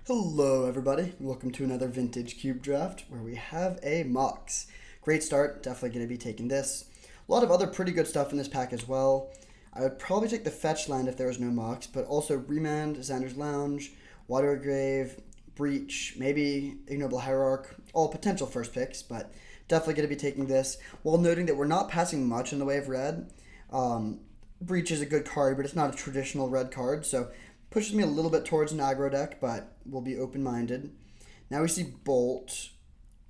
Hello everybody, welcome to another Vintage Cube Draft where we have a Mox. Great start, definitely going to be taking this. A lot of other pretty good stuff in this pack as well. I would probably take the Fetch land if there was no Mox, but also Remand, Xander's Lounge, Water Grave, Breach, maybe Ignoble Hierarch, all potential first picks, but definitely going to be taking this, while noting that we're not passing much in the way of red. Breach is a good card, but it's not a traditional red card, so pushes me a little bit towards an aggro deck, but we'll be open-minded. Now we see Bolt.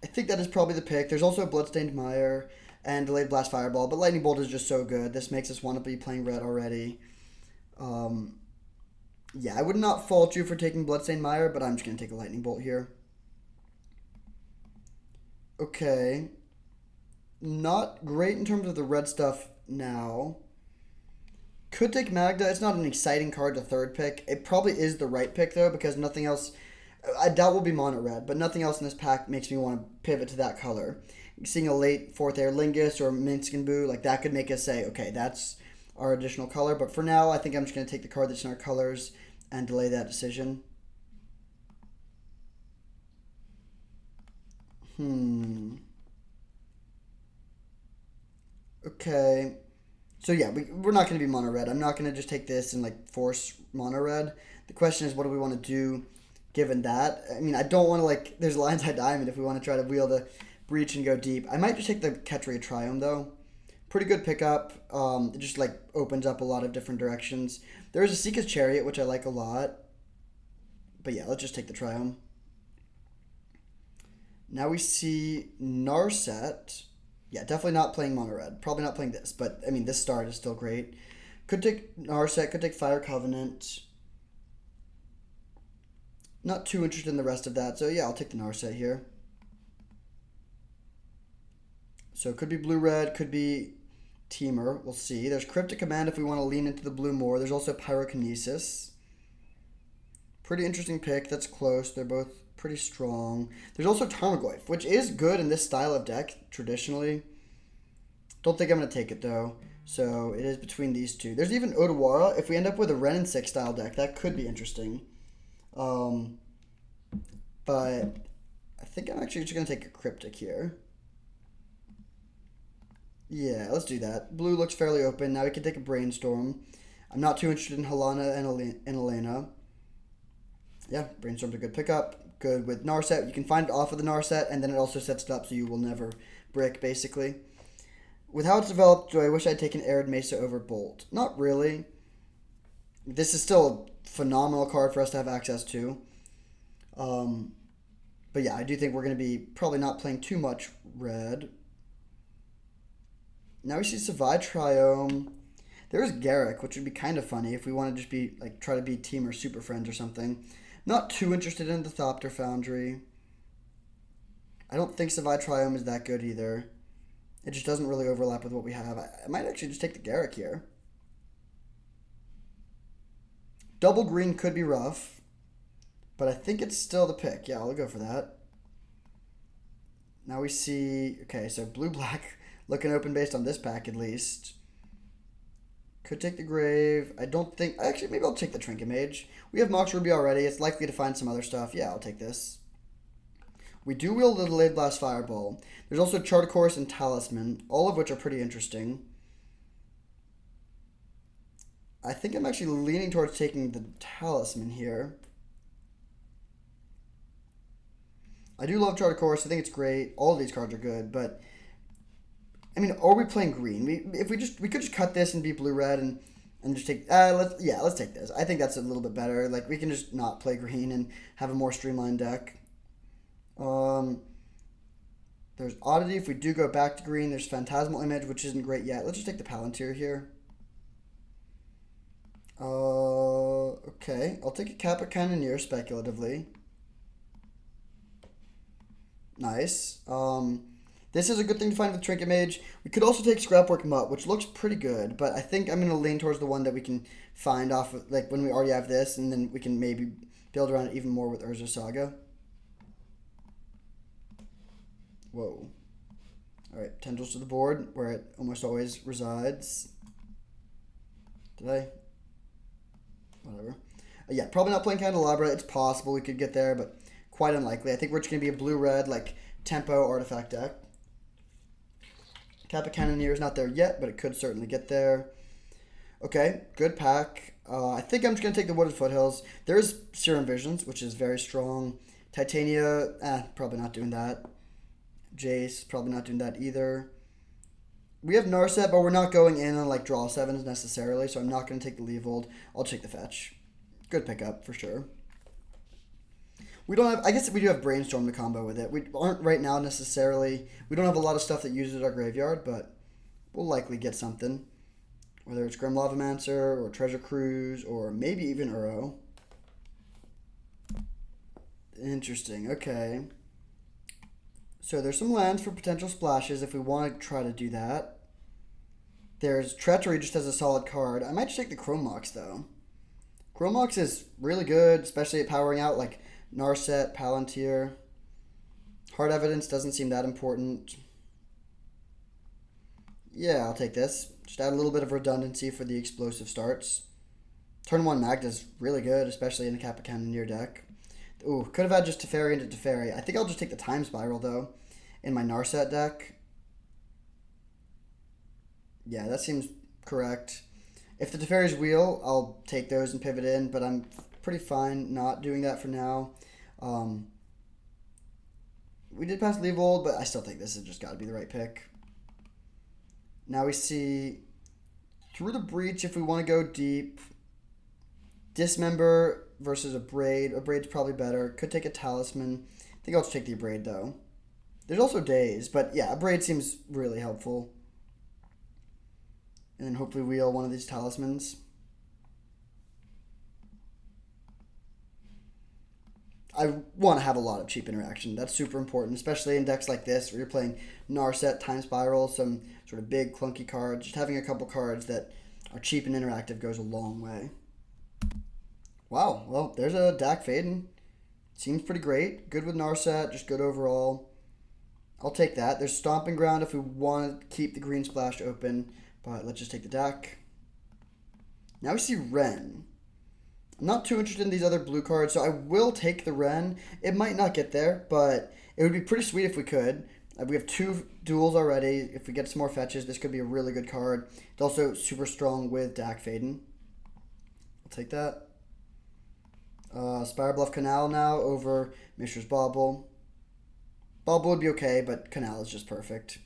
I think that is probably the pick. There's also a Bloodstained Mire and Delayed Blast Fireball, but Lightning Bolt is just so good. This makes us want to be playing red already. Yeah, I would not fault you for taking Bloodstained Mire, but I'm just going to take a Lightning Bolt here. Okay. Not great in terms of the red stuff now. Could take Magda. It's not an exciting card to third pick. It probably is the right pick, though, because nothing else... I doubt will be mono red, but nothing else in this pack makes me want to pivot to that color. Seeing a late 4th Air Lingus or Minsk and Boo, like that could make us say, okay, that's our additional color. But for now, I think I'm just going to take the card that's in our colors and delay that decision. Okay. So yeah, we're not going to be mono red. I'm not going to just take this and like force mono red. The question is, what do we want to do given that? I mean, I don't want to like, there's Lion's Eye Diamond if we want to try to wield a Breach and go deep. I might just take the Ketria Triome though. Pretty good pickup. It just like opens up a lot of different directions. There is a Seeker's Chariot, which I like a lot. But yeah, let's just take the Triome. Now we see Narset. Yeah, definitely not playing mono red. Probably not playing this, but I mean, this start is still great. Could take Narset, could take Fire Covenant. Not too interested in the rest of that, so yeah, I'll take the Narset here. So it could be blue-red, could be Teamer, we'll see. There's Cryptic Command if we want to lean into the blue more. There's also Pyrokinesis. Pretty interesting pick, that's close. They're both pretty strong. There's also Tarmogoyf, which is good in this style of deck, traditionally. Don't think I'm going to take it, though. So it is between these two. There's even Odawara. If we end up with a Ren and 6 style deck, that could be interesting. But I think I'm actually just going to take a Cryptic here. Yeah, let's do that. Blue looks fairly open. Now we can take a Brainstorm. I'm not too interested in Halana and Elena. Yeah, Brainstorm's a good pickup. Good with Narset. You can find it off of the Narset, and then it also sets it up so you will never brick, basically. With how it's developed, do I wish I'd taken Arid Mesa over Bolt? Not really. This is still a phenomenal card for us to have access to. But yeah, I do think we're going to be probably not playing too much red. Now we see Savai Triome. There's Garrick, which would be kind of funny if we want to just be like try to be team or super friends or something. Not too interested in the Thopter Foundry. I don't think Savai Triome is that good either. It just doesn't really overlap with what we have. I might actually just take the Garrick here. Double green could be rough, but I think it's still the pick. Yeah, I'll go for that. Now we see, okay, so blue-black looking open based on this pack at least. Could take the Grave. I don't think... Actually, maybe I'll take the Trinket Mage. We have Mox Ruby already. It's likely to find some other stuff. Yeah, I'll take this. We do wield the Delayed Blast Fireball. There's also Chart Course and Talisman, all of which are pretty interesting. I think I'm actually leaning towards taking the Talisman here. I do love Chart Course. I think it's great. All of these cards are good, but... I mean, are we playing green? We could just cut this and be blue-red and just take... let's take this. I think that's a little bit better. Like, we can just not play green and have a more streamlined deck. There's Oddity. If we do go back to green, there's Phantasmal Image, which isn't great yet. Let's just take the Palantir here. Okay. I'll take a Kappa Cannoneer speculatively. Nice. This is a good thing to find with Trinket Mage. We could also take Scrapwork Mutt, which looks pretty good, but I think I'm going to lean towards the one that we can find off of, like, when we already have this, and then we can maybe build around it even more with Urza Saga. Whoa. Alright, Tendrils to the board, where it almost always resides. Did I? Whatever. Yeah, probably not playing Candelabra. It's possible we could get there, but quite unlikely. I think we're just going to be a blue-red, like, tempo artifact deck. Kappa Cannoneer is not there yet, but it could certainly get there. Okay, good pack. I think I'm just going to take the Wooded Foothills. There's Serum Visions, which is very strong. Titania, probably not doing that. Jace, probably not doing that either. We have Narset, but we're not going in on like draw 7s necessarily, so I'm not going to take the Leovold. I'll take the Fetch. Good pickup for sure. We don't have, I guess we do have Brainstorm to combo with it. We aren't right now necessarily, we don't have a lot of stuff that uses our graveyard, but we'll likely get something. Whether it's Grim Lavamancer or Treasure Cruise or maybe even Uro. Interesting, okay. So there's some lands for potential splashes if we want to try to do that. There's Treachery just as a solid card. I might just take the Chrome Mox though. Chrome Mox is really good, especially at powering out like Narset, Palantir. Hard Evidence doesn't seem that important. Yeah, I'll take this. Just add a little bit of redundancy for the explosive starts. Turn 1 Magda's really good, especially in a Kappa Cannoneer deck. Ooh, could have had just Teferi into Teferi. I think I'll just take the Time Spiral, though, in my Narset deck. Yeah, that seems correct. If the Teferi's wheel, I'll take those and pivot in, but I'm pretty fine not doing that for now. We did pass Leovold, but I still think this has just got to be the right pick. Now we see Through the Breach if we want to go deep. Dismember versus a Braid. A Braid's probably better. Could take a Talisman. I think I'll just take the Braid though. There's also Daze, but yeah, a Braid seems really helpful. And then hopefully wheel one of these Talismans. I want to have a lot of cheap interaction. That's super important, especially in decks like this where you're playing Narset, Time Spiral, some sort of big clunky cards. Just having a couple cards that are cheap and interactive goes a long way. Wow, well, there's a Dak Faden. Seems pretty great. Good with Narset, just good overall. I'll take that. There's Stomping Ground if we want to keep the green splash open, but let's just take the Dak. Now we see Ren. I'm not too interested in these other blue cards, so I will take the Ren. It might not get there, but it would be pretty sweet if we could. We have 2 duels already. If we get some more fetches, this could be a really good card. It's also super strong with Dak Faden. I'll take that. Spire Bluff Canal now over Mishra's Bauble. Bauble would be okay, but Canal is just perfect.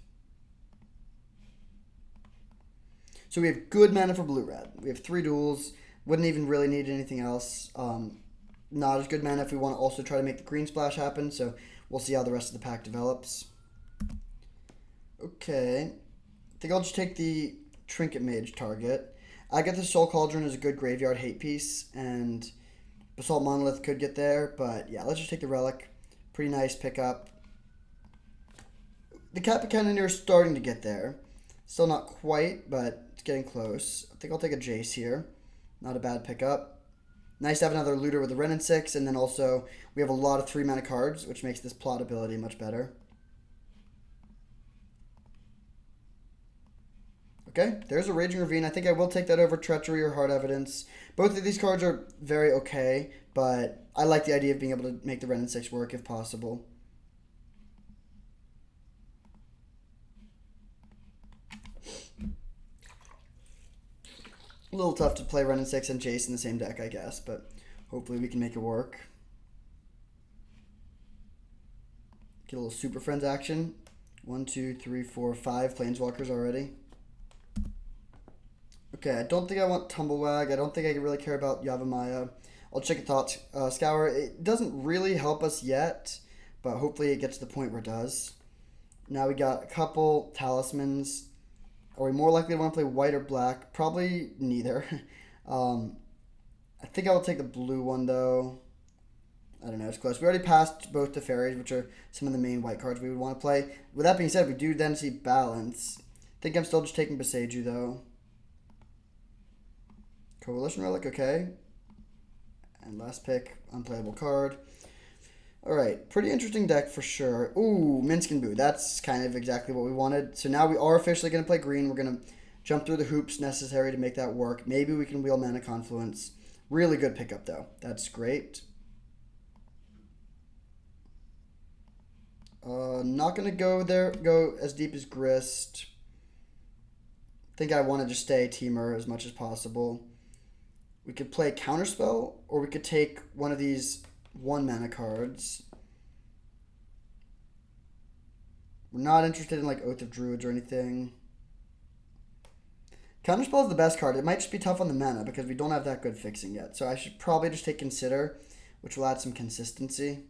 So we have good mana for blue-red. We have 3 duels. Wouldn't even really need anything else. Not as good mana if we want to also try to make the green splash happen, so we'll see how the rest of the pack develops. Okay. I think I'll just take the Trinket Mage target. I get the Soul Cauldron as a good graveyard hate piece, and Basalt Monolith could get there, but yeah, let's just take the Relic. Pretty nice pickup. The Kappa Cannoneer is starting to get there. Still not quite, but it's getting close. I think I'll take a Jace here. Not a bad pickup. Nice to have another looter with a Ren and 6, and then also we have a lot of 3 mana cards, which makes this plot ability much better. Okay, there's a Raging Ravine. I think I will take that over Treachery or Hard Evidence. Both of these cards are very okay, but I like the idea of being able to make the Ren and 6 work if possible. A little tough to play Ren and 6 and Jace in the same deck, I guess, but hopefully we can make it work. Get a little Super Friends action. 1, 2, 3, 4, 5 Planeswalkers already. Okay, I don't think I want Tumblewag. I don't think I really care about Yavimaya. I'll check a Thought Scour. It doesn't really help us yet, but hopefully it gets to the point where it does. Now we got a couple Talismans. Are we more likely to want to play white or black? Probably neither. I think I will take the blue one, though. I don't know. It's close. We already passed both the Fairies, which are some of the main white cards we would want to play. With that being said, we do then see Balance. I think I'm still just taking Boseiju, though. Coalition Relic, okay. And last pick, unplayable card. Alright, pretty interesting deck for sure. Ooh, Minsc and Boo. That's kind of exactly what we wanted. So now we are officially going to play green. We're going to jump through the hoops necessary to make that work. Maybe we can wheel Mana Confluence. Really good pickup, though. That's great. Not going to go as deep as Grist. I think I want to just stay Teamer as much as possible. We could play Counterspell, or we could take one of these 1-mana cards. We're not interested in like Oath of Druids or anything. Counterspell is the best card. It might just be tough on the mana because we don't have that good fixing yet. So I should probably just take Consider, which will add some consistency.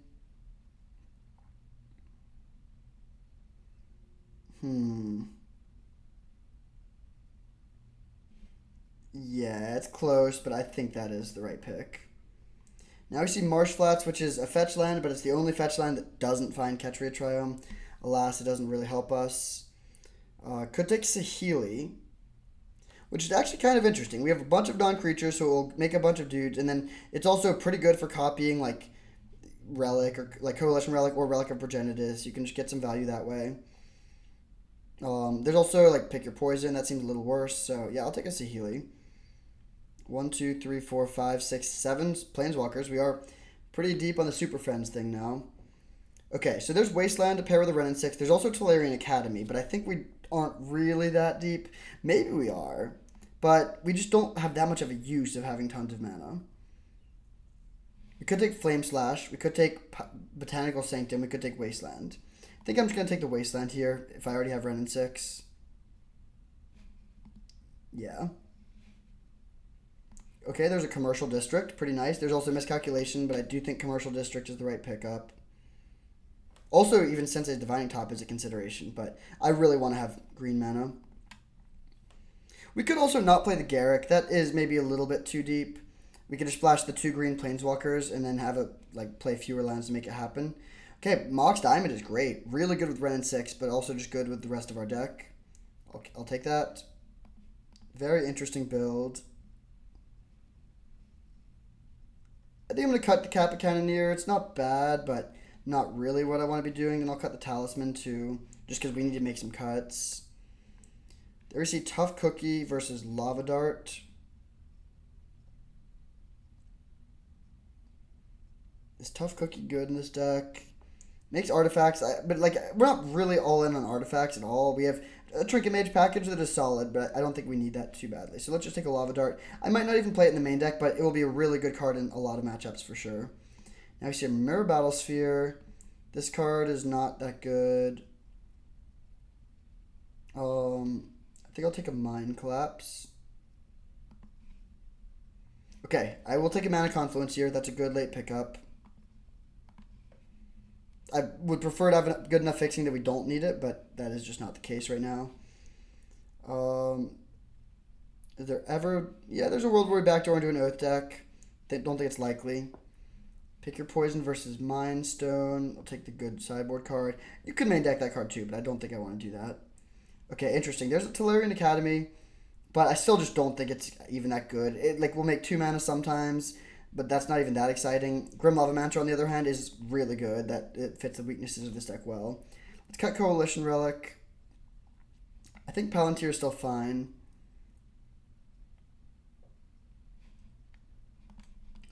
Yeah, it's close, but I think that is the right pick. Now we see Marsh Flats, which is a fetch land, but it's the only fetch land that doesn't find Ketria Triome. Alas, it doesn't really help us. Could take Saheeli, which is actually kind of interesting. We have a bunch of non-creatures, so we'll make a bunch of dudes, and then it's also pretty good for copying like Relic or like Coalition Relic or Relic of Progenitus. You can just get some value that way. There's also like Pick Your Poison. That seems a little worse, so yeah, I'll take a Saheeli. 1, 2, 3, 4, 5, 6, 7 Planeswalkers. We are pretty deep on the Super Friends thing now. Okay, so there's Wasteland to pair with a Wrenn and 6. There's also Tolarian Academy, but I think we aren't really that deep. Maybe we are, but we just don't have that much of a use of having tons of mana. We could take Flame Slash. We could take Botanical Sanctum. We could take Wasteland. I think I'm just going to take the Wasteland here if I already have Wrenn and 6. Yeah. Okay, there's a Commercial District. Pretty nice. There's also Miscalculation, but I do think Commercial District is the right pickup. Also, even Sensei's Divining Top is a consideration, but I really want to have green mana. We could also not play the Garruk. That is maybe a little bit too deep. We could just splash the 2 green Planeswalkers and then have it like play fewer lands to make it happen. Okay, Mox Diamond is great. Really good with Wrenn and 6, but also just good with the rest of our deck. I'll take that. Very interesting build. I think I'm going to cut the Kappa Cannoneer. It's not bad, but not really what I want to be doing. And I'll cut the Talisman too, just because we need to make some cuts. There we see Tough Cookie versus Lava Dart. Is Tough Cookie good in this deck? Makes artifacts, but like we're not really all in on artifacts at all. We have a Trinket Mage package that is solid, but I don't think we need that too badly. So let's just take a Lava Dart. I might not even play it in the main deck, but it will be a really good card in a lot of matchups for sure. Now we see a Mirror Battlesphere. This card is not that good. I think I'll take a Mind Collapse. Okay, I will take a Mana Confluence here. That's a good late pickup. I would prefer to have a good enough fixing that we don't need it, but that is just not the case right now. Is there ever... Yeah, there's a World War backdoor into an Oath deck. Don't think it's likely. Pick Your Poison versus Mind Stone. I'll take the good sideboard card. You could main deck that card too, but I don't think I want to do that. Okay, interesting. There's a Tolarian Academy, but I still just don't think it's even that good. It like will make 2 mana sometimes, but that's not even that exciting. Grim Lava Mantra, on the other hand, is really good. That it fits the weaknesses of this deck well. Let's cut Coalition Relic. I think Palantir is still fine.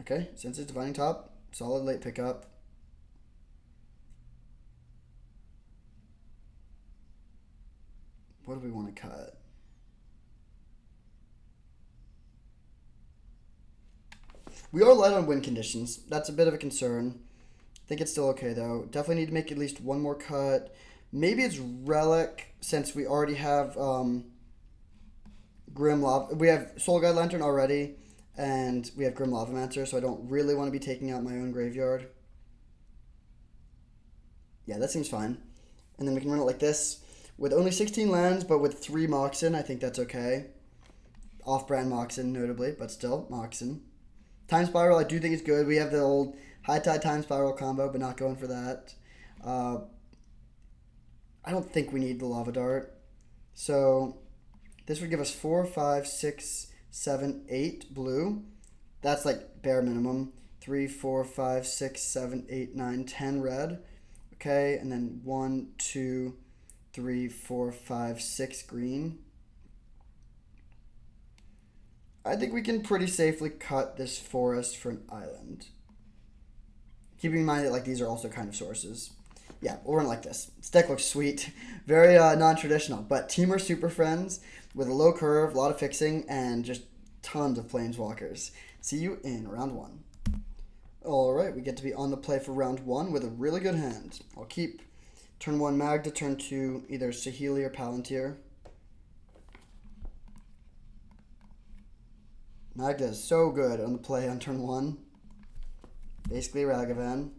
Okay, Sensei's Divining Top. Solid late pickup. What do we want to cut? We are light on win conditions. That's a bit of a concern. I think it's still okay, though. Definitely need to make at least one more cut. Maybe it's Relic, since we already have Grim Lava. We have Soul Guide Lantern already, and we have Grim Lavamancer, so I don't really want to be taking out my own graveyard. Yeah, that seems fine. And then we can run it like this. With only 16 lands, but with 3 Moxen, I think that's okay. Off-brand Moxen, notably, but still, Moxen. Time Spiral, I do think it's good. We have the old High Tide Time Spiral combo, but not going for that. I don't think we need the Lava Dart. So this would give us 4, 5, 6, 7, 8 blue. That's like bare minimum. 3, 4, 5, 6, 7, 8, 9, 10 red. Okay, and then 1, 2, 3, 4, 5, 6 green. I think we can pretty safely cut this forest for an island. Keeping in mind that like these are also kind of sources. Yeah, we'll run like this. This deck looks sweet. Very non-traditional, but Teamer Super Friends with a low curve, a lot of fixing, and just tons of Planeswalkers. See you in round 1. Alright, we get to be on the play for round 1 with a really good hand. I'll keep turn 1 Magda, turn 2 either Saheeli or Palantir. Magda is so good on the play on turn 1. Basically Ragavan.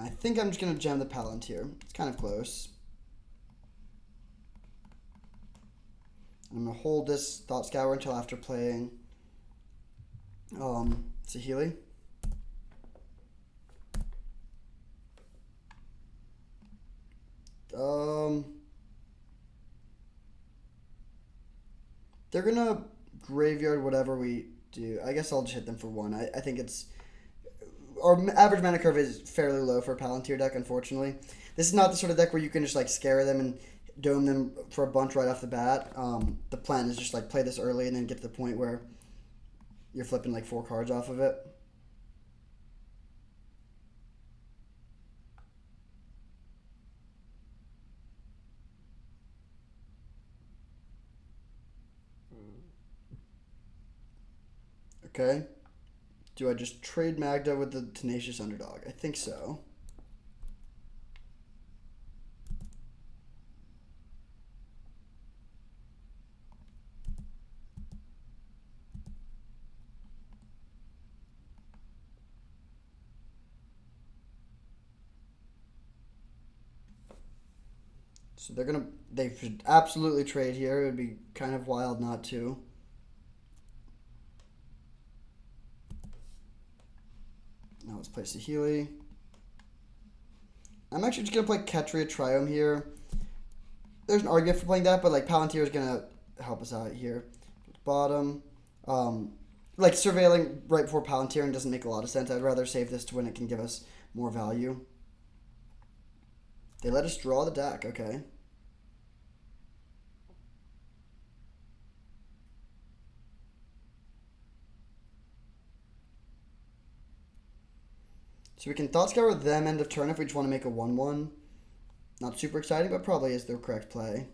I think I'm just going to gem the Palantir. It's kind of close. I'm going to hold this Thought Scour until after playing Saheeli. They're going to graveyard whatever we do. I guess I'll just hit them for 1. I think it's... Our average mana curve is fairly low for a Palantir deck, unfortunately. This is not the sort of deck where you can just like scare them and dome them for a bunch right off the bat. The plan is just like play this early and then get to the point where you're flipping like 4 cards off of it. Okay. Do I just trade Magda with the Tenacious Underdog? I think so. So they should absolutely trade here. It would be kind of wild not to. Now let's play Saheeli. I'm actually just going to play Ketria Triome here. There's an argument for playing that, but like Palantir is going to help us out here. Bottom. Like surveilling right before Palantiring doesn't make a lot of sense. I'd rather save this to when it can give us more value. They let us draw the deck, okay. So we can Thought Scour them end of turn if we just want to make a 1/1. Not super exciting, but probably is the correct play.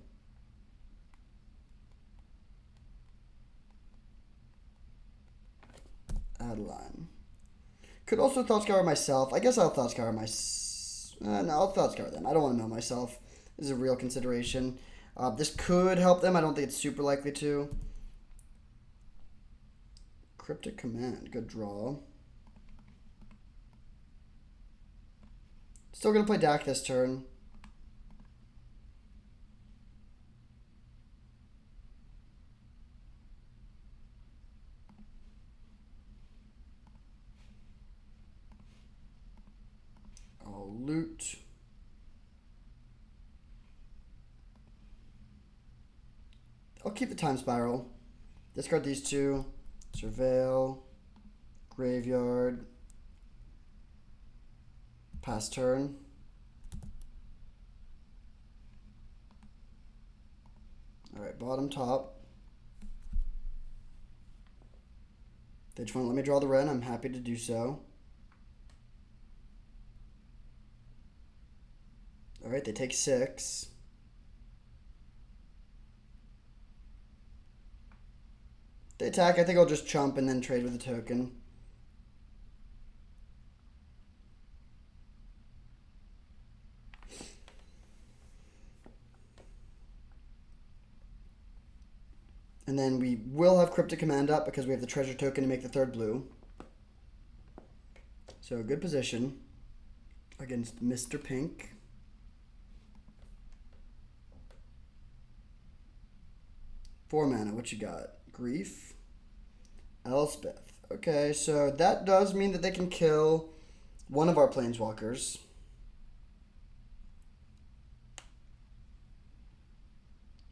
Adeline. Could also Thought Scour myself. I guess I'll Thought Scour no, I'll Thought Scour them. I don't want to mill myself. This is a real consideration. This could help them. I don't think it's super likely to. Cryptic Command. Good draw. Still going to play Dak this turn. I'll loot. I'll keep the Time Spiral. Discard these 2. Surveil. Graveyard. Pass turn. Alright, bottom top. They just want to let me draw the red. I'm happy to do so. Alright, they take 6. They attack. I think I'll just chump and then trade with the token. And then we will have Cryptic Command up because we have the treasure token to make the 3rd blue. So good position against Mr. Pink. Four mana, what you got? Grief. Elspeth. Okay, so that does mean that they can kill one of our Planeswalkers.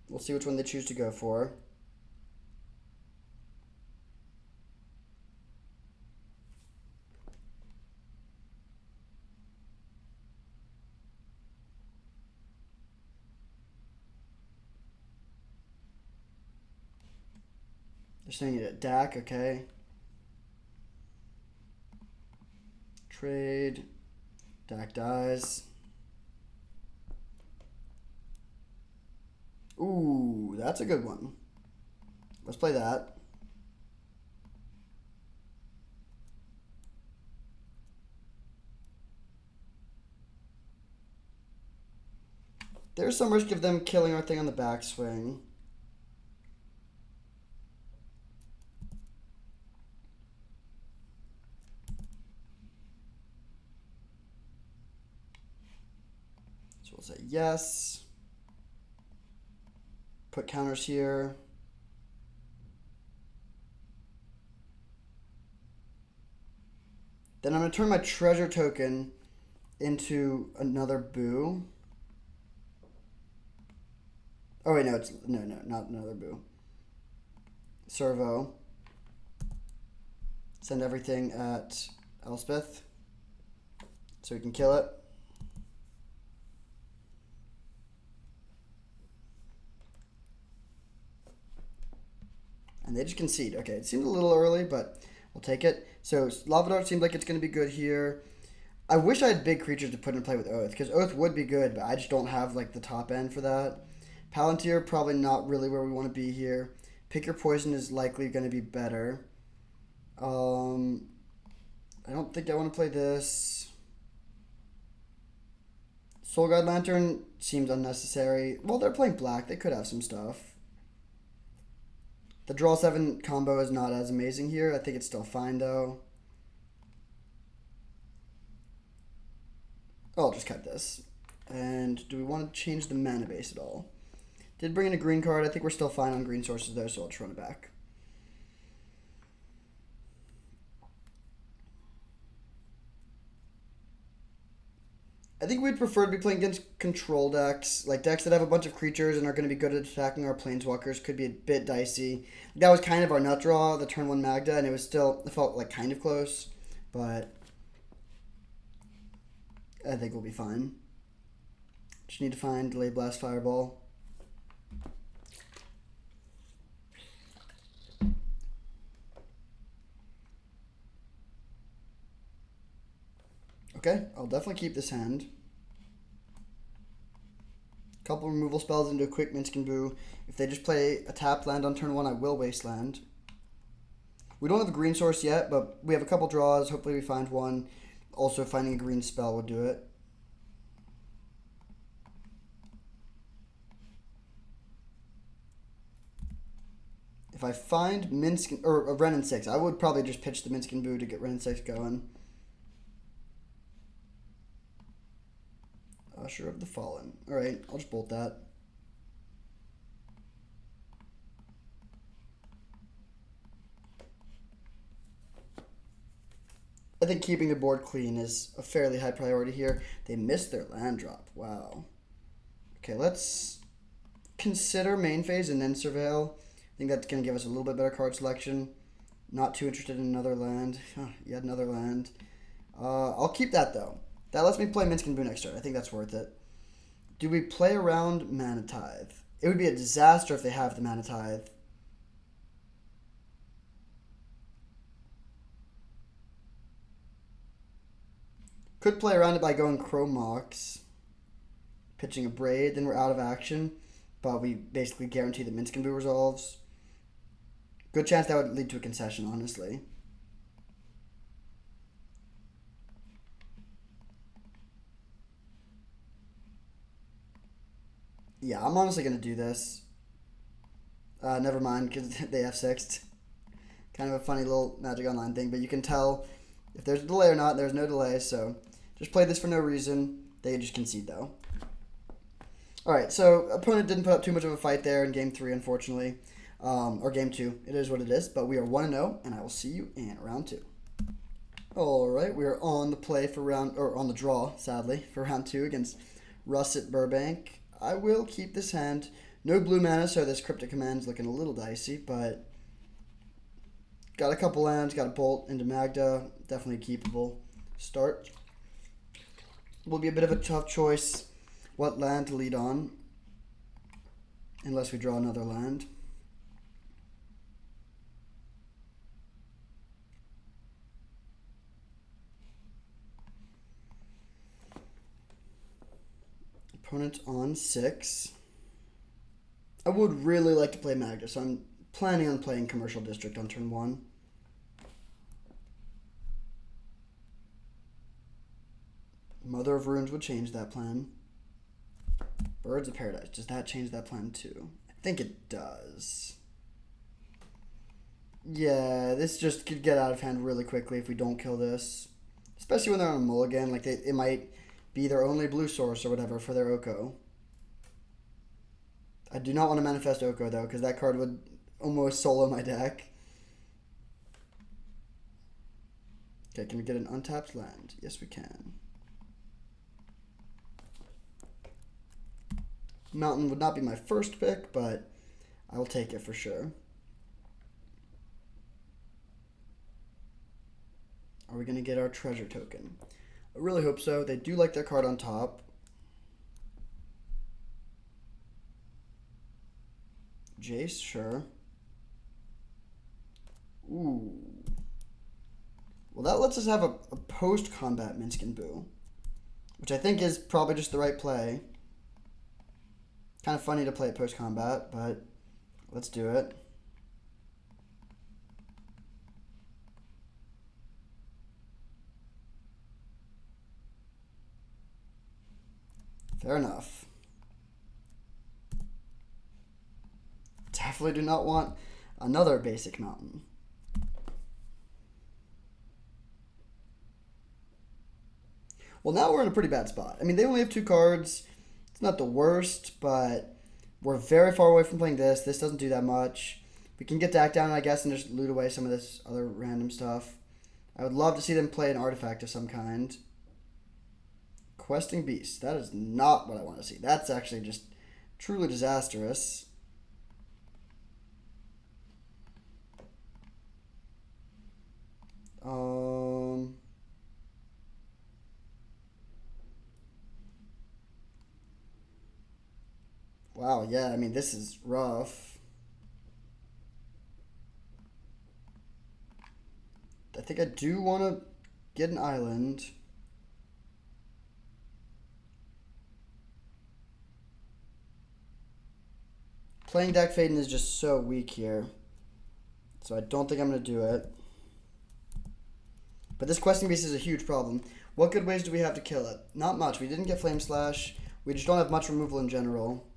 We'll see which one they choose to go for. They're saying it at DAC, okay. Trade. DAC dies. Ooh, that's a good one. Let's play that. There's some risk of them killing our thing on the backswing. So we'll say yes. Put counters here. Then I'm going to turn my treasure token into another boo. Oh wait, no, not another boo. Servo. Send everything at Elspeth so we can kill it. And they just concede. Okay, it seemed a little early, but we'll take it. So Lava Dart seems like it's going to be good here. I wish I had big creatures to put in play with Oath, because Oath would be good, but I just don't have like the top end for that. Palantir, probably not really where we want to be here. Pick Your Poison is likely going to be better. I don't think I want to play this. Soul Guide Lantern seems unnecessary. Well, they're playing black. They could have some stuff. The draw 7 combo is not as amazing here. I think it's still fine, though. Oh, I'll just cut this. And do we want to change the mana base at all? Did bring in a green card. I think we're still fine on green sources, though, so I'll just run it back. I think we'd prefer to be playing against control decks. Like decks that have a bunch of creatures and are going to be good at attacking our planeswalkers could be a bit dicey. That was kind of our nut draw, the turn 1 Magda, and it felt like kind of close, but I think we'll be fine. Just need to find Delayed Blast Fireball. Okay, I'll definitely keep this hand. Couple removal spells into a quick Minskin Boo. If they just play a tapped land on turn 1, I will Wasteland. We don't have a green source yet, but we have a couple draws. Hopefully we find one. Also, finding a green spell will do it. If I find Minskin, or Wrenn and 6, I would probably just pitch the Minskin Boo to get Wrenn and 6 going. Usher of the Fallen. Alright, I'll just bolt that. I think keeping the board clean is a fairly high priority here. They missed their land drop. Wow. Okay, let's consider main phase and then surveil. I think that's going to give us a little bit better card selection. Not too interested in another land. Yet another land. I'll keep that, though. That lets me play Minskin Boo next turn. I think that's worth it. Do we play around Mana Tithe? It would be a disaster if they have the Mana Tithe. Could play around it by going Crow Mox, pitching a Braid, then we're out of action, but we basically guarantee that Minskin Boo resolves. Good chance that would lead to a concession, honestly. Yeah, I'm honestly going to do this. Never mind, because they F6'd. Kind of a funny little Magic Online thing, but you can tell if there's a delay or not. There's no delay, so just play this for no reason. They just concede, though. Alright, so opponent didn't put up too much of a fight there in Game 3, unfortunately. Or Game 2. It is what it is, but we are 1-0, and I will see you in Round 2. Alright, we are on the play for on the draw, sadly, for Round 2 against Russet Burbank. I will keep this hand. No blue mana, so this Cryptic Command's looking a little dicey, but got a couple lands, got a bolt into Magda. Definitely a keepable start. Will be a bit of a tough choice what land to lead on, unless we draw another land. Opponent on 6. I would really like to play Magda, so I'm planning on playing Commercial District on turn 1. Mother of Runes would change that plan. Birds of Paradise. Does that change that plan too? I think it does. Yeah, this just could get out of hand really quickly if we don't kill this. Especially when they're on a mulligan. Like, it might be their only blue source or whatever for their Oko. I do not want to manifest Oko, though, because that card would almost solo my deck. Okay, can we get an untapped land? Yes, we can. Mountain would not be my first pick, but I will take it for sure. Are we going to get our treasure token? I really hope so. They do like their card on top. Jace, sure. Ooh. Well, that lets us have a post-combat Minsc and Boo, which I think is probably just the right play. Kind of funny to play it post-combat, but let's do it. Fair enough. Definitely do not want another basic mountain. Well, now we're in a pretty bad spot. I mean, they only have 2 cards. It's not the worst, but we're very far away from playing this. This doesn't do that much. We can get Dak down, I guess, and just loot away some of this other random stuff. I would love to see them play an artifact of some kind. Questing Beast. That is not what I want to see. That's actually just truly disastrous. Wow, yeah, I mean, this is rough. I think I do want to get an island. Playing Dak Faden is just so weak here. So I don't think I'm going to do it. But this Questing Beast is a huge problem. What good ways do we have to kill it? Not much. We didn't get Flame Slash. We just don't have much removal in general.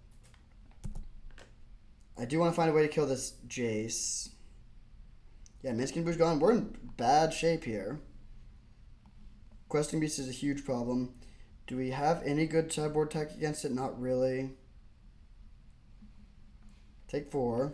I do want to find a way to kill this Jace. Yeah, Minsc and Boo's gone. We're in bad shape here. Questing Beast is a huge problem. Do we have any good sideboard tech against it? Not really. Take 4.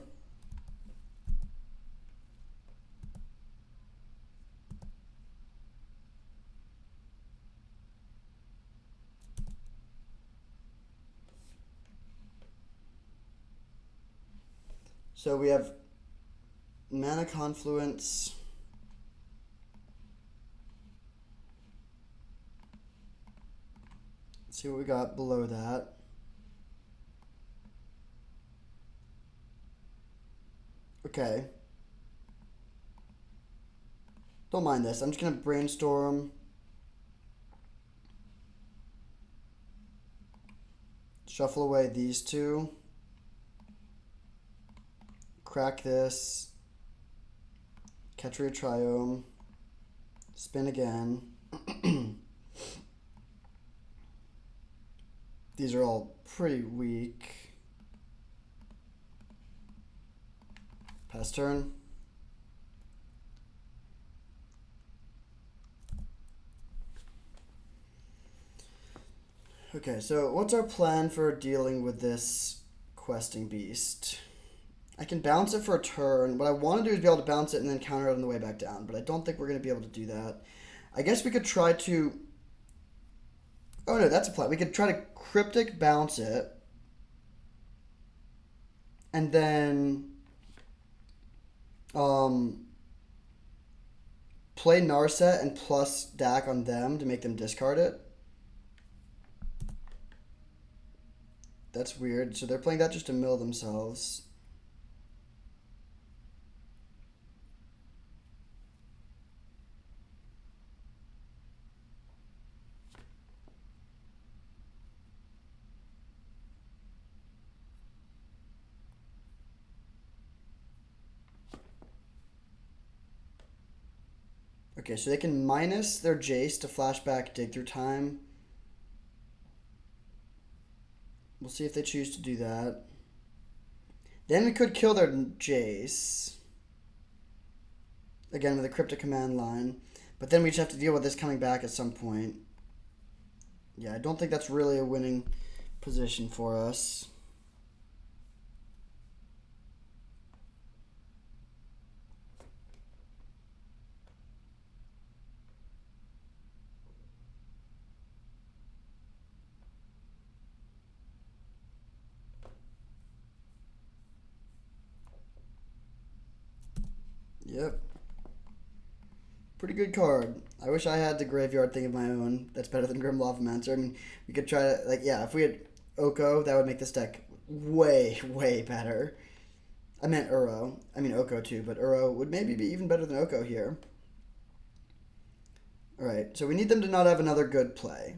So we have Mana Confluence. Let's see what we got below that. Okay. Don't mind this. I'm just going to brainstorm. Shuffle away these 2. Crack this. Ketria Triome. Spin again. These are all pretty weak. Pass turn. Okay, so what's our plan for dealing with this Questing Beast? I can bounce it for a turn. What I want to do is be able to bounce it and then counter it on the way back down, but I don't think we're going to be able to do that. I guess we could try to... Oh no, that's a plan. We could try to Cryptic bounce it, and then play Narset and plus Dak on them to make them discard it. That's weird. So they're playing that just to mill themselves. Okay, so they can minus their Jace to flashback dig through time. We'll see if they choose to do that. Then we could kill their Jace. Again, with a cryptic command line. But then we just have to deal with this coming back at some point. Yeah, I don't think that's really a winning position for us. Yep. Pretty good card. I wish I had the graveyard thing of my own. That's better than Grim Lavamancer. I mean, we could try to, like, yeah, if we had Oko, that would make this deck way, way better. I meant Uro. I mean Oko too, but Uro would maybe be even better than Oko here. Alright, so we need them to not have another good play,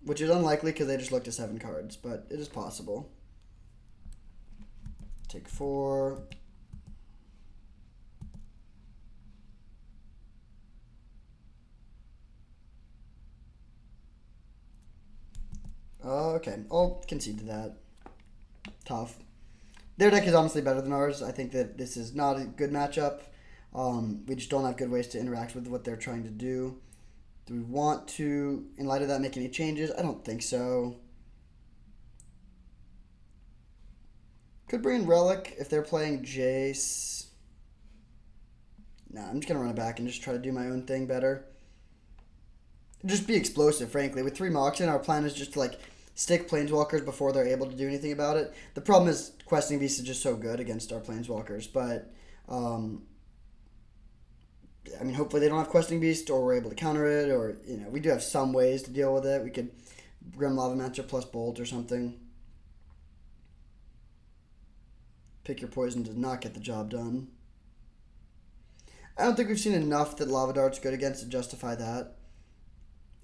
which is unlikely because they just looked at 7 cards, but it is possible. Take 4. Okay, I'll concede to that. Tough. Their deck is honestly better than ours. I think that this is not a good matchup. We just don't have good ways to interact with what they're trying to do. Do we want to, in light of that, make any changes? I don't think so. Could bring in Relic if they're playing Jace. Nah, I'm just going to run it back and just try to do my own thing better. Just be explosive, frankly. With 3 Moxen, our plan is just to, like, stick Planeswalkers before they're able to do anything about it. The problem is Questing Beast is just so good against our Planeswalkers, but I mean, hopefully they don't have Questing Beast, or we're able to counter it, or, you know, we do have some ways to deal with it. We could Grim Lavamancer plus Bolt or something. Pick your poison does not get the job done. I don't think we've seen enough that Lava Dart's good against to justify that.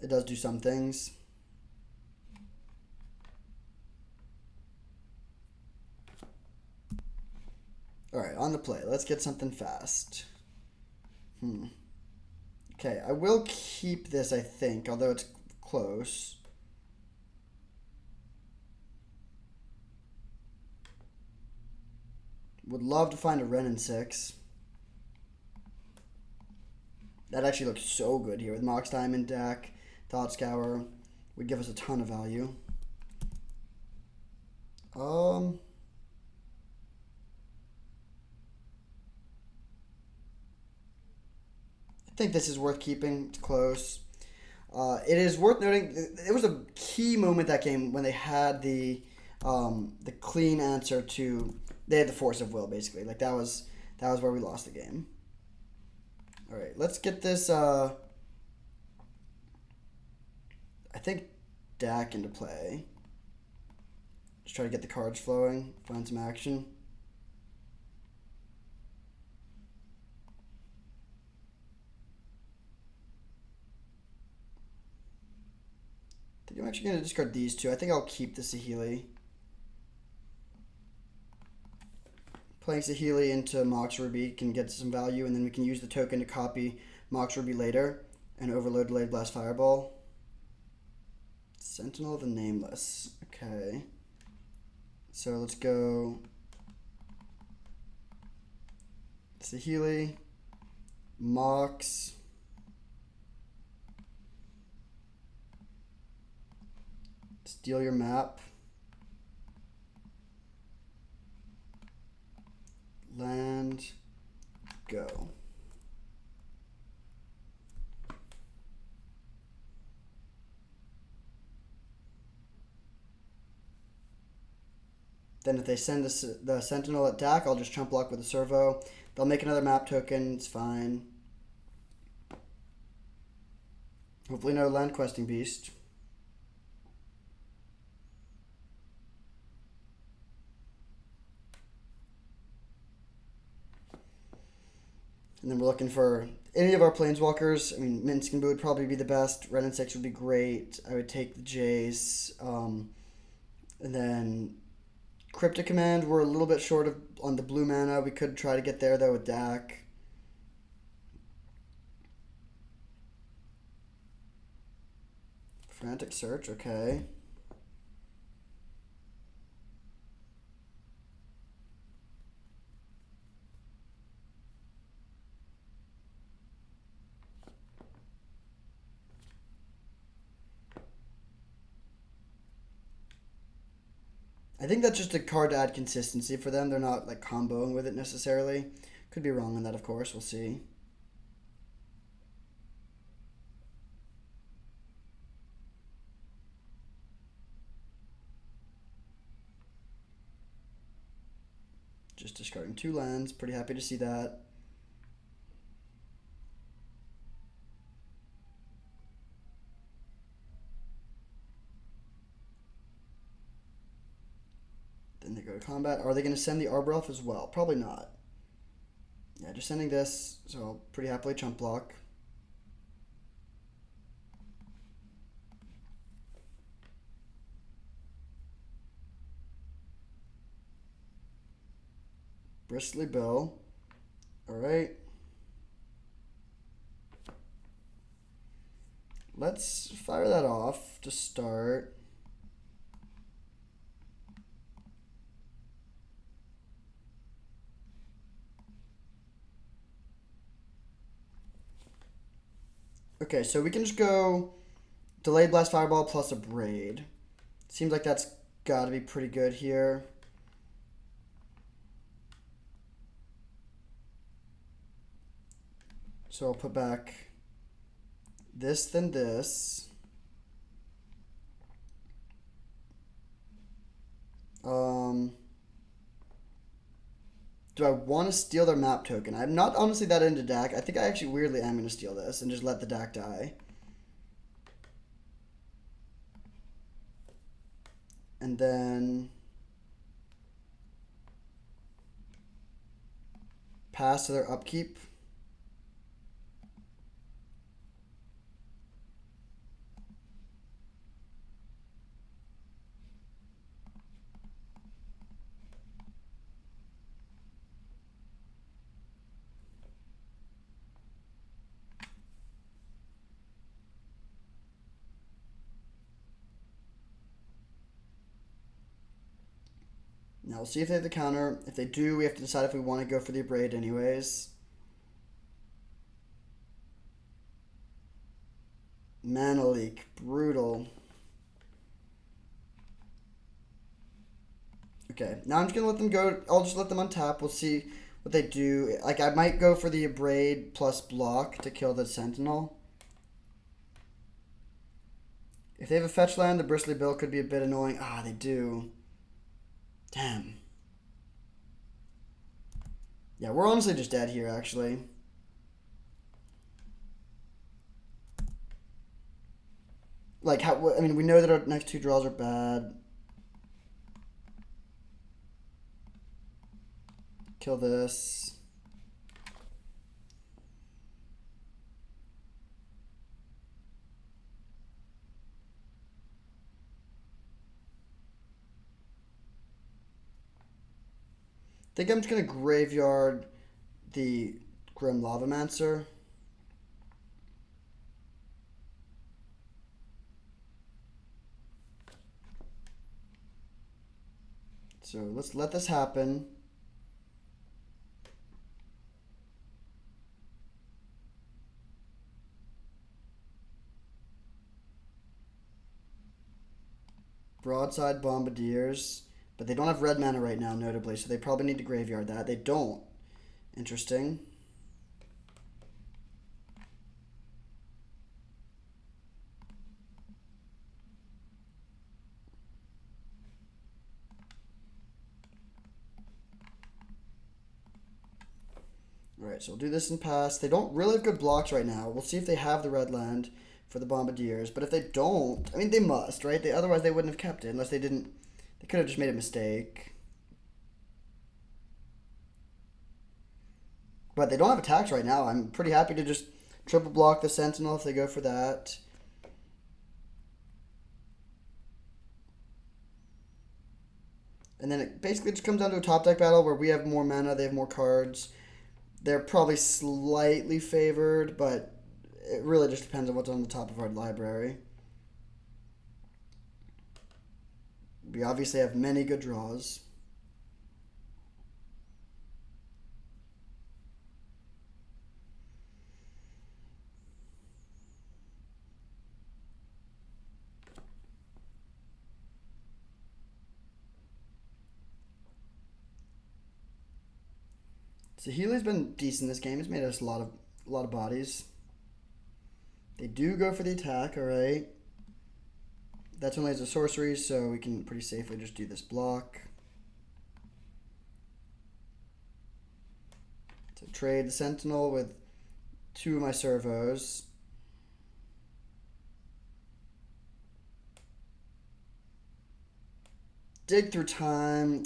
It does do some things. Alright, on the play. Let's get something fast. Okay, I will keep this, I think, although it's close. Would love to find a Ren in 6. That actually looks so good here with Mox Diamond, Dak, Thought Scour. Would give us a ton of value. I think this is worth keeping. It's close. It is worth noting it was a key moment that game when they had the clean answer to, they had the force of will basically. Like that was where we lost the game. All right, let's get this. I think Dak into play. Just try to get the cards flowing, find some action. I think I'm actually going to discard these 2. I think I'll keep the Saheeli. Playing Saheeli into Mox Ruby can get some value, and then we can use the token to copy Mox Ruby later and overload Delayed Blast Fireball. Sentinel of the Nameless. Okay. So let's go Saheeli, Mox, steal your map, land, go. Then if they send the Sentinel attack, I'll just chump block with a servo. They'll make another map token. It's fine. Hopefully no land questing beast. And then we're looking for any of our Planeswalkers. I mean, Minskin would probably be the best. Ren and 6 would be great. I would take the Jace. And then Cryptic Command, we're a little bit short of on the blue mana. We could try to get there, though, with Dak. Frantic Search, okay. I think that's just a card to add consistency for them. They're not like comboing with it necessarily. Could be wrong on that, of course. We'll see. Just discarding 2 lands. Pretty happy to see that. Then they go to combat. Are they going to send the Arbor Elf as well? Probably not. Yeah, just sending this, so I'll pretty happily chump block. Bristly Bill. Alright. Let's fire that off to start. Okay, so we can just go Delayed Blast Fireball plus a Braid. Seems like that's got to be pretty good here. So I'll put back this, then this. Do I want to steal their map token? I'm not honestly that into Dak. I think I actually weirdly am going to steal this and just let the Dak die. And then pass to their upkeep. Now we'll see if they have the counter. If they do, we have to decide if we want to go for the Abrade anyways. Mana Leak. Brutal. Okay, now I'm just going to let them go. I'll just let them untap. We'll see what they do. Like, I might go for the Abrade plus block to kill the Sentinel. If they have a fetch land, the Bristly Bill could be a bit annoying. Ah, they do. Damn. Yeah, we're honestly just dead here, actually. Like, how? I mean, we know that our next 2 draws are bad. Kill this. I think I'm just going to graveyard the Grim Lavamancer. So let's let this happen. Broadside Bombardiers. But they don't have red mana right now, notably, so they probably need to graveyard that. They don't. Interesting. Alright, so we'll do this and pass. They don't really have good blocks right now. We'll see if they have the red land for the Bombardiers. But if they don't, I mean, they must, right? Otherwise, they wouldn't have kept it unless they didn't. They could have just made a mistake. But they don't have attacks right now. I'm pretty happy to just triple block the Sentinel if they go for that. And then it basically just comes down to a top deck battle where we have more mana, they have more cards. They're probably slightly favored, but it really just depends on what's on the top of our library. We obviously have many good draws. So Healy's been decent this game. He's made us a lot of bodies. They do go for the attack, alright. That's only as a sorcery, so we can pretty safely just do this block. So trade the Sentinel with 2 of my servos. Dig through time.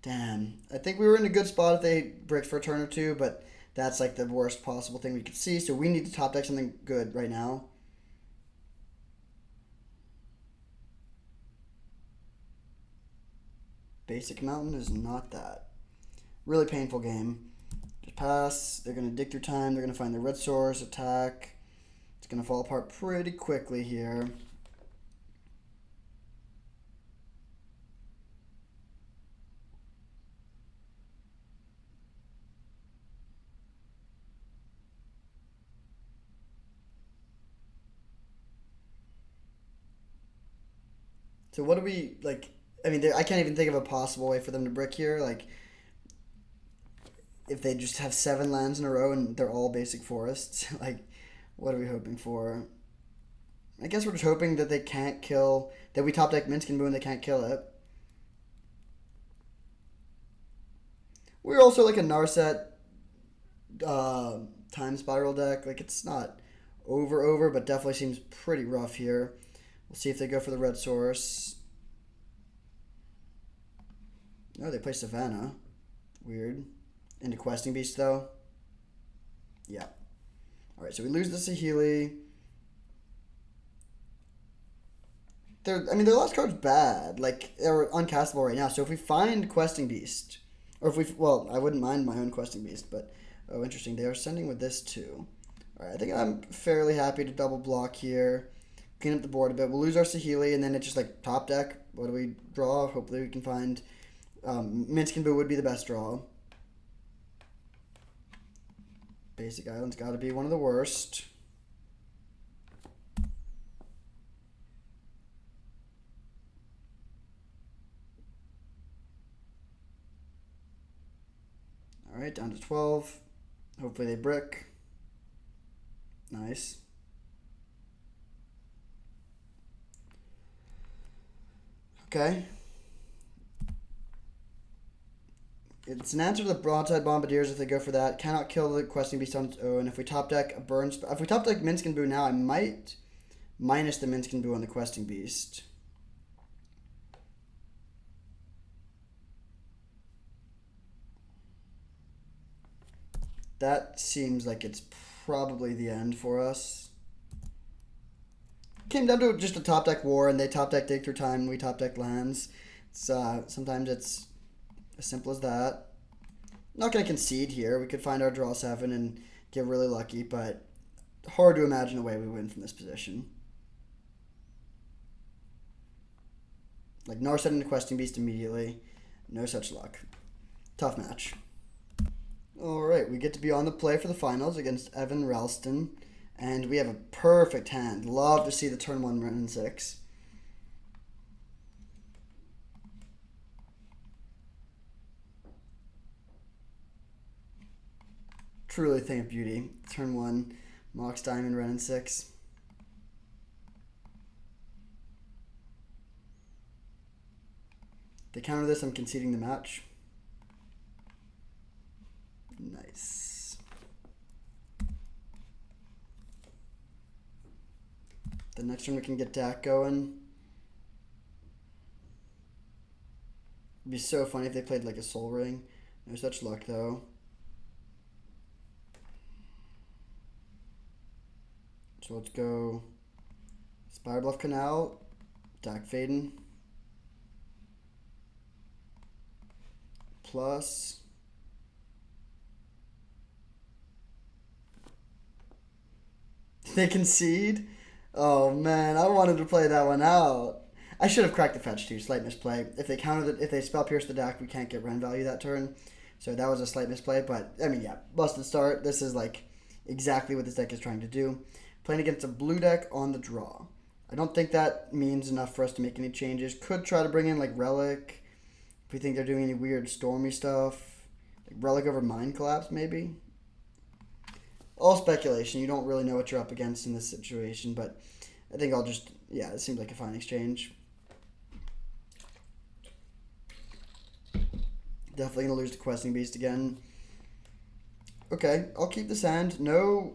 Damn. I think we were in a good spot if they bricked for a turn or two, but that's like the worst possible thing we could see. So we need to top deck something good right now. Basic Mountain is not that. Really painful game. Just pass. They're going to dig through time. They're going to find the red source, attack. It's going to fall apart pretty quickly here. So what do we, like, I mean, I can't even think of a possible way for them to brick here. Like, if they just have 7 lands in a row and they're all basic forests, like, what are we hoping for? I guess we're just hoping that they can't kill, that we top deck Minsc and Boo and they can't kill it. We're also like a Narset time spiral deck. Like, it's not over, but definitely seems pretty rough here. We'll see if they go for the red source. No, they play Savannah. Weird. Into Questing Beast, though. Yeah. Alright, so we lose the Saheeli. Their last card's bad. Like, they're uncastable right now. So if we find Questing Beast, or if we, well, I wouldn't mind my own Questing Beast, but, oh, interesting. They are sending with this, too. Alright, I think I'm fairly happy to double block here. Clean up the board a bit. We'll lose our Saheeli, and then it's just like top deck. What do we draw? Hopefully we can find Minsc and Boo would be the best draw. Basic Island's got to be one of the worst. Alright, down to 12. Hopefully they brick. Nice. Okay. It's an answer to the Broadside Bombardiers if they go for that. Cannot kill the Questing Beast on its own. If we top deck a burn... If we top deck Minsc and Boo now, I might minus the Minsc and Boo on the Questing Beast. That seems like it's probably the end for us. Came down to just a top deck war, and they top deck Dig Through Time, and we top deck lands. It's sometimes it's as simple as that. Not going to concede here. We could find our draw 7 and get really lucky, but hard to imagine a way we win from this position. Like, Narset into Questing Beast immediately. No such luck. Tough match. Alright, we get to be on the play for the finals against Evan Ralston. And we have a perfect hand. Love to see the turn 1 run in 6. Truly a thing of beauty. Turn 1, Mox Diamond, Ren in 6. They counter this, I'm conceding the match. Nice. The next turn we can get Dak going. It'd be so funny if they played like a Soul Ring. No such luck though. So let's go Spire Bluff Canal, Dak Faden, plus they concede. Oh man, I wanted to play that one out. I should have cracked the fetch too. Slight misplay. If they spell pierce the deck, we can't get Ren value that turn. So that was a slight misplay. But I mean, yeah, busted start. This is like exactly what this deck is trying to do. Playing against a blue deck on the draw. I don't think that means enough for us to make any changes. Could try to bring in like Relic. If we think they're doing any weird Stormy stuff. Like Relic over Mind Collapse maybe. All speculation. You don't really know what you're up against in this situation. But I think I'll just, yeah, it seems like a fine exchange. Definitely going to lose to Questing Beast again. Okay, I'll keep this hand. No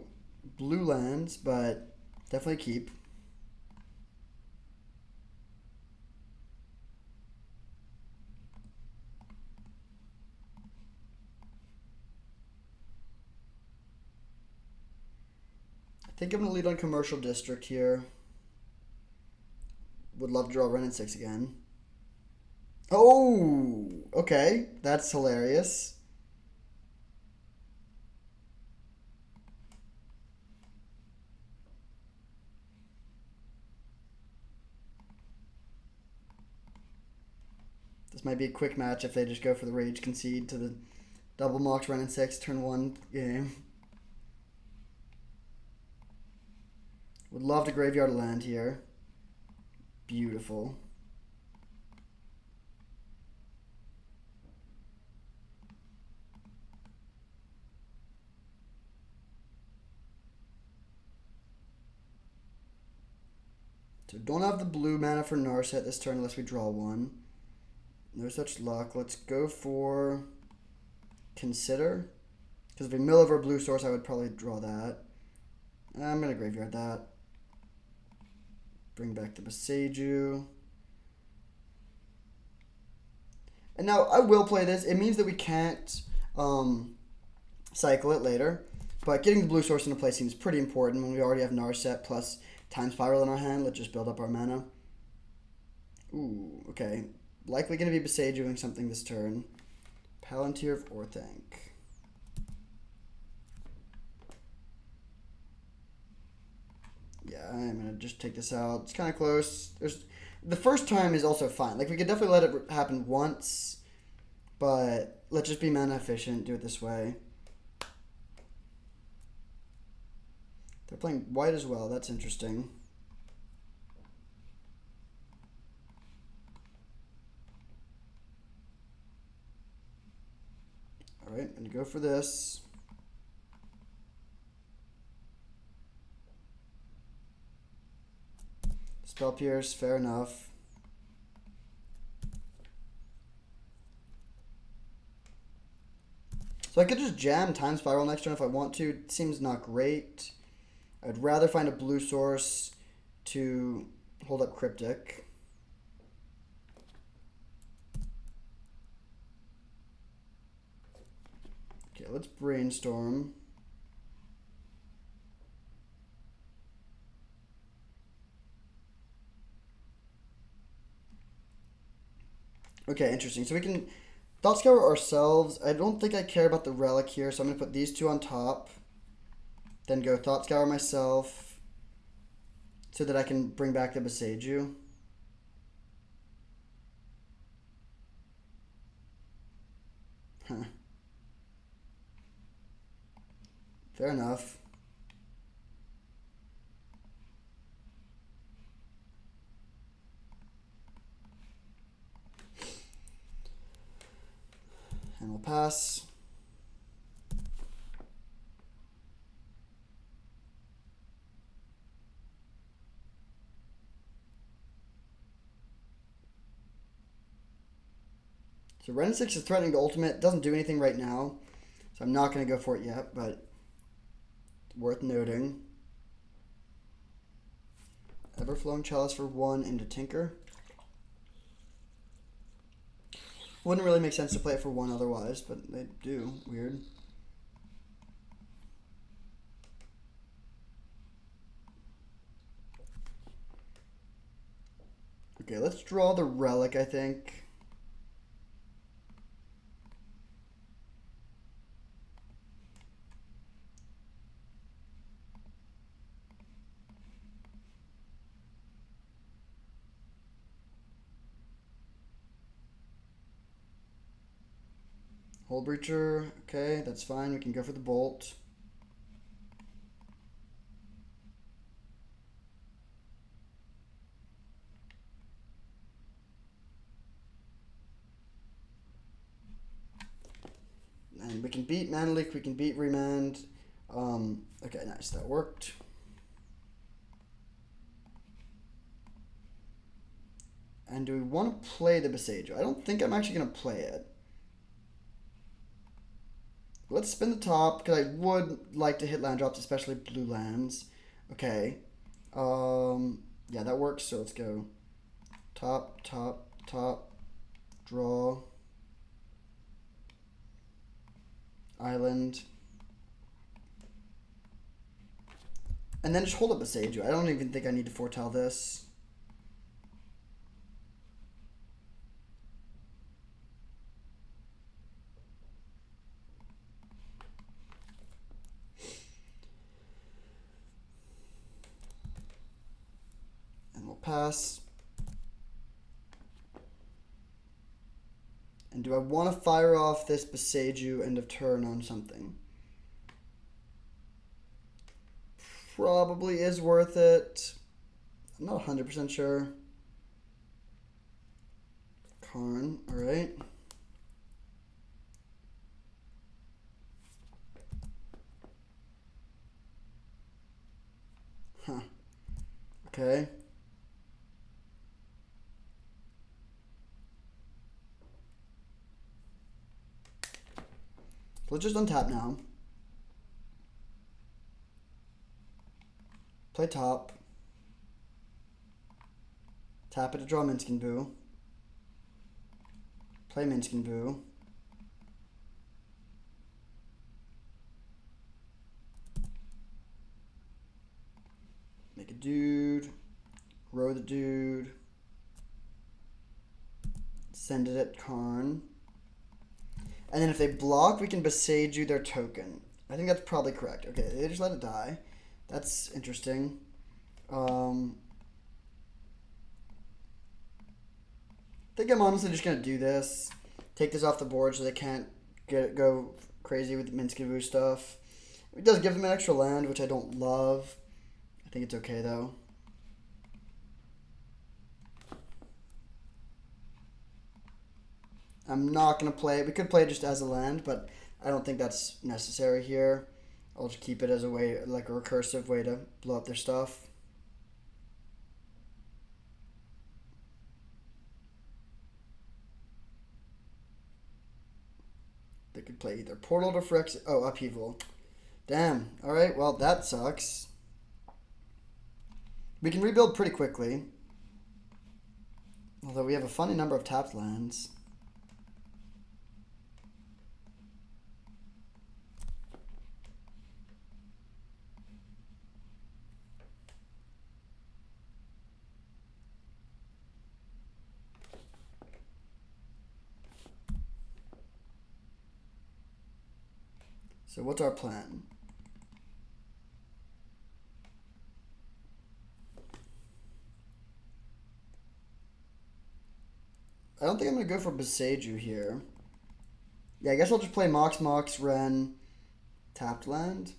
blue lands, but definitely keep. I think I'm going to lead on Commercial District here. Would love to draw Ren and 6 again. Oh, okay. That's hilarious. This might be a quick match if they just go for the Rage Concede to the double Mox Ren and 6 turn 1 game. Would love to graveyard a land here. Beautiful. So don't have the blue mana for Narset this turn unless we draw one. No such luck. Let's go for Consider. Because if we mill over a blue source, I would probably draw that. I'm going to graveyard that. Bring back the Boseiju. And now I will play this. It means that we can't cycle it later. But getting the blue source into play seems pretty important when we already have Narset plus Time Spiral in our hand. Let's just build up our mana. Ooh, okay. Likely going to be Boseiju doing something this turn. Palantir of Orthanc. Yeah, I'm going to just take this out. It's kind of close. The first time is also fine. Like, we could definitely let it happen once. But let's just be mana efficient. Do it this way. They're playing white as well. That's interesting. All right, I'm going to go for this. Spell Pierce, fair enough. So I could just jam Time Spiral next turn if I want to. It seems not great. I'd rather find a blue source to hold up Cryptic. Okay, let's brainstorm. Okay, interesting. So we can Thought Scour ourselves. I don't think I care about the Relic here, so I'm going to put these two on top. Then go Thought Scour myself so that I can bring back the Boseiju. Huh. Fair enough. And we'll pass. So Ren 6 is threatening the ultimate. It doesn't do anything right now. So I'm not going to go for it yet, but worth noting. Everflowing Chalice for 1 into Tinker. Wouldn't really make sense to play it for 1 otherwise, but they do. Weird. Okay, let's draw the Relic, I think. Hull Breacher. Okay, that's fine. We can go for the Bolt. And we can beat Mana Leak. We can beat Remand. Okay, nice. That worked. And do we want to play the Besaijo? I don't think I'm actually going to play it. Let's spin the top, because I would like to hit land drops, especially blue lands. Okay. Yeah, that works, so let's go top, top, top, draw, island. And then just hold up Besaijo. I don't even think I need to foretell this. Pass. And do I want to fire off this Besaijo end of turn on something? Probably is worth it. I'm not 100% sure. Karn, alright. Huh. Okay. Let's just untap now. Play top. Tap it to draw Minskin Boo. Play Minskin Boo. Make a dude. Row the dude. Send it at Karn. And then if they block, we can Besaijo their token. I think that's probably correct. Okay, they just let it die. That's interesting. I think I'm honestly just going to do this. Take this off the board so they can't go crazy with the Minskin stuff. It does give them an extra land, which I don't love. I think it's okay, though. I'm not going to play it. We could play it just as a land, but I don't think that's necessary here. I'll just keep it as a way, like a recursive way to blow up their stuff. They could play either Portal to Phyrex. Oh, Upheaval. Damn. Alright, well, that sucks. We can rebuild pretty quickly. Although we have a funny number of tapped lands. So what's our plan? I don't think I'm going to go for Besaijo here. Yeah, I guess I'll just play Mox, Mox, Ren, tapped land.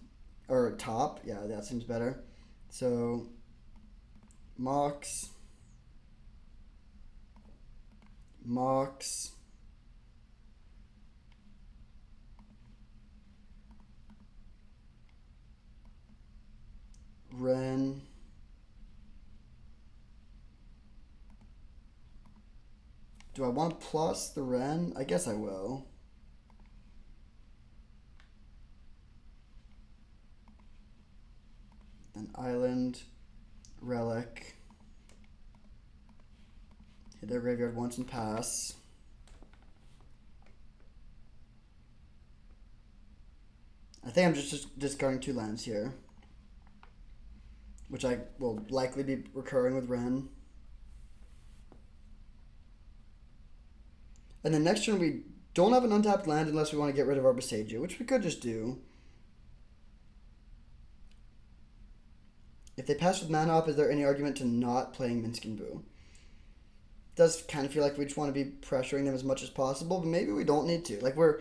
Or top. Yeah, that seems better. So, Mox, Mox, Ren, do I want to plus the Ren? I guess I will. Then Island, Relic. Hit their graveyard once and pass. I think I'm just discarding 2 lands here, which I will likely be recurring with Ren. And then next turn we don't have an untapped land unless we want to get rid of our Besaijo, which we could just do. If they pass with mana up, is there any argument to not playing Minskin Boo? It does kind of feel like we just want to be pressuring them as much as possible, but maybe we don't need to. Like, we're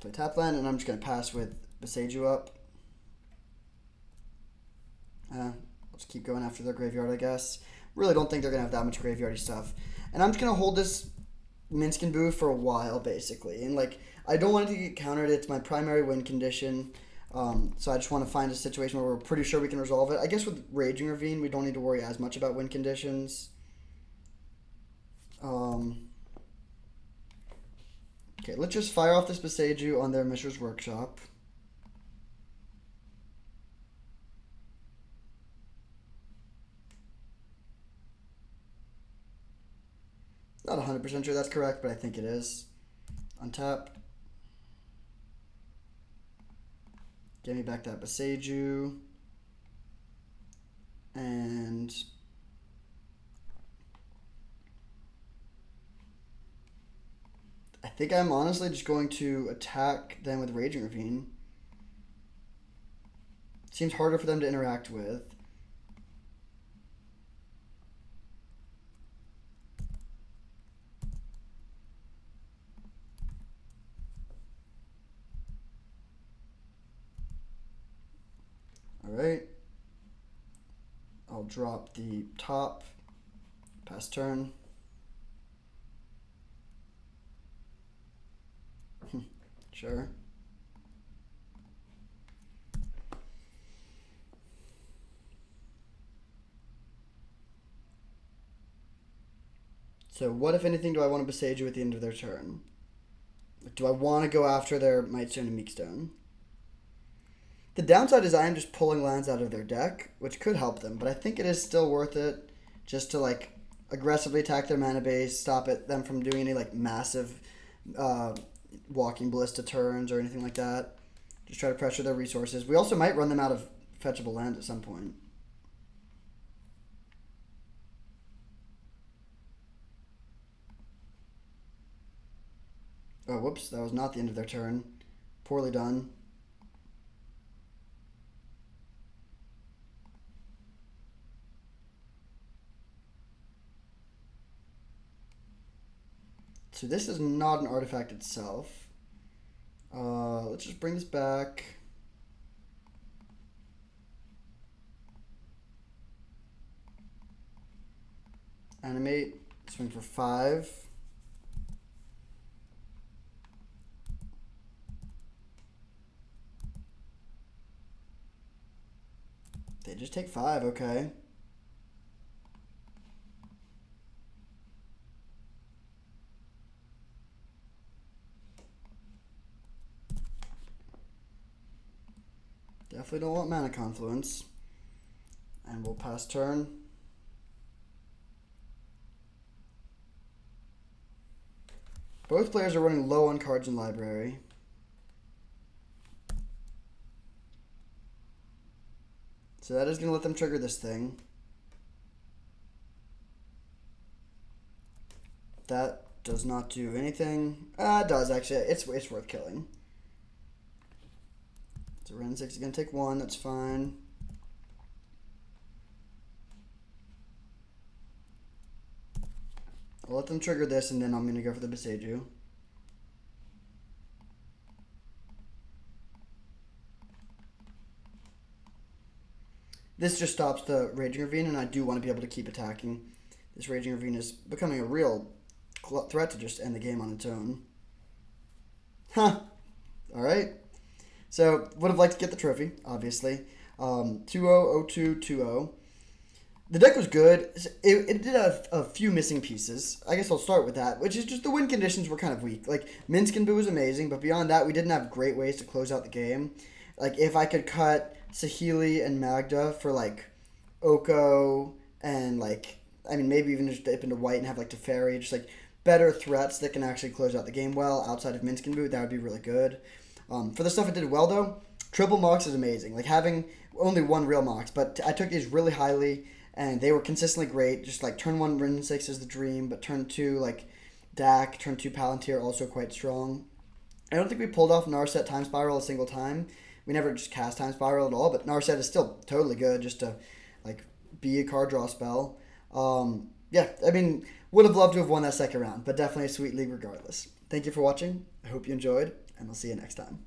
Play tap land, and I'm just going to pass with Beseju up. Let's keep going after their graveyard, I guess. Really don't think they're going to have that much graveyardy stuff. And I'm just going to hold this Minsc Boo for a while, basically. And, like, I don't want it to get countered. It's my primary win condition. So I just want to find a situation where we're pretty sure we can resolve it. I guess with Raging Ravine, we don't need to worry as much about win conditions. Okay, let's just fire off this Beseju on their Mishra's Workshop. Not 100% sure that's correct, but I think it is. Untap. Give me back that Beseju. And I think I'm honestly just going to attack them with Raging Ravine. Seems harder for them to interact with. Alright. I'll drop the top. Pass turn. Sure. So what, if anything, do I want to Beseju at the end of their turn? Do I want to go after their Mightstone and Meekstone? The downside is I am just pulling lands out of their deck, which could help them, but I think it is still worth it just to, like, aggressively attack their mana base, stop them from doing any, like, massive Walking Ballista turns or anything like that. Just try to pressure their resources. We also might run them out of fetchable land at some point. Oh, whoops. That was not the end of their turn. Poorly done. So this is not an artifact itself. Let's just bring this back. Animate. Swing for 5. They just take 5, okay. Definitely don't want Mana Confluence. And we'll pass turn. Both players are running low on cards in library. So that is going to let them trigger this thing. That does not do anything. It does, actually. It's worth killing. So Ren 6 is going to take 1. That's fine. I'll let them trigger this, and then I'm going to go for the Beseju. This just stops the Raging Ravine, and I do want to be able to keep attacking. This Raging Ravine is becoming a real threat to just end the game on its own. Huh. Alright. So, would have liked to get the trophy, obviously. 2-0, 0-2, 2-0. The deck was good. It did have a few missing pieces. I guess I'll start with that, which is just the win conditions were kind of weak. Like, Minsc Boo was amazing, but beyond that, we didn't have great ways to close out the game. Like, if I could cut Saheeli and Magda for, like, Oko and, like, I mean, maybe even just dip into white and have, like, Teferi, just, like, better threats that can actually close out the game well outside of Minsc Boo, that would be really good. For the stuff it did well, though, triple Mox is amazing. Like, having only one real Mox, but I took these really highly, and they were consistently great. Just, like, turn 1 Ren 6 is the dream, but turn 2, like, Dak, turn 2 Palantir, also quite strong. I don't think we pulled off Narset Time Spiral a single time. We never just cast Time Spiral at all, but Narset is still totally good just to, like, be a card draw spell. Yeah, I mean, would have loved to have won that second round, but definitely a sweet league regardless. Thank you for watching. I hope you enjoyed, and I'll see you next time.